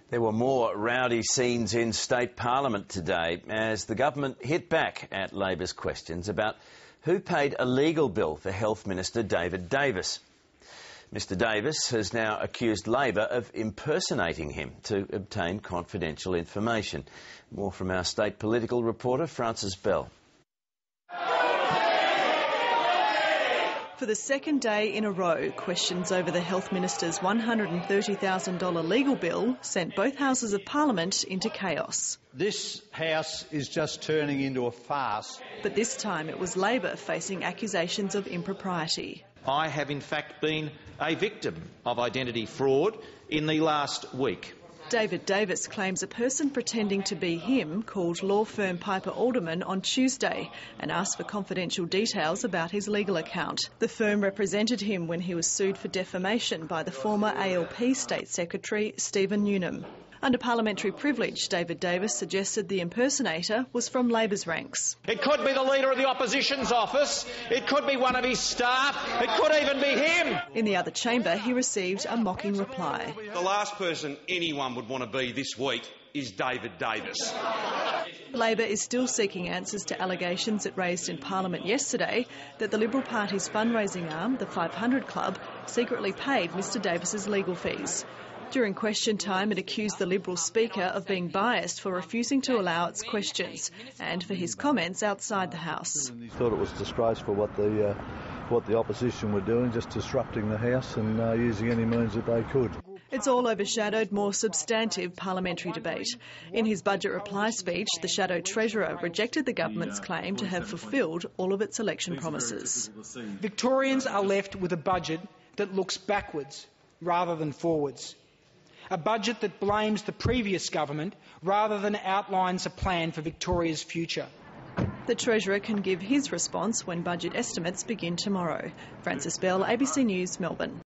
There were more rowdy scenes in state parliament today as the government hit back at Labor's questions about who paid a legal bill for Health Minister David Davis. Mr Davis has now accused Labor of impersonating him to obtain confidential information. More from our state political reporter, Francis Bell. For the second day in a row, questions over the Health Minister's $130,000 legal bill sent both houses of Parliament into chaos. This House is just turning into a farce. But this time it was Labor facing accusations of impropriety. I have in fact been a victim of identity fraud in the last week. David Davis claims a person pretending to be him called law firm Piper Alderman on Tuesday and asked for confidential details about his legal account. The firm represented him when he was sued for defamation by the former ALP State Secretary Stephen Newnham. Under parliamentary privilege, David Davis suggested the impersonator was from Labor's ranks. It could be the Leader of the Opposition's office, it could be one of his staff, it could even be him. In the other chamber, he received a mocking reply. The last person anyone would want to be this week is David Davis. Labor is still seeking answers to allegations it raised in Parliament yesterday that the Liberal Party's fundraising arm, the 500 Club, secretly paid Mr Davis's legal fees. During question time, it accused the Liberal Speaker of being biased for refusing to allow its questions and for his comments outside the House. He thought it was disgraceful what the opposition were doing, just disrupting the House and using any means that they could. It's all overshadowed more substantive parliamentary debate. In his budget reply speech, the Shadow Treasurer rejected the government's claim to have fulfilled all of its election promises. Victorians are left with a budget that looks backwards rather than forwards. A budget that blames the previous government rather than outlines a plan for Victoria's future. The Treasurer can give his response when budget estimates begin tomorrow. Francis Bell, ABC News, Melbourne.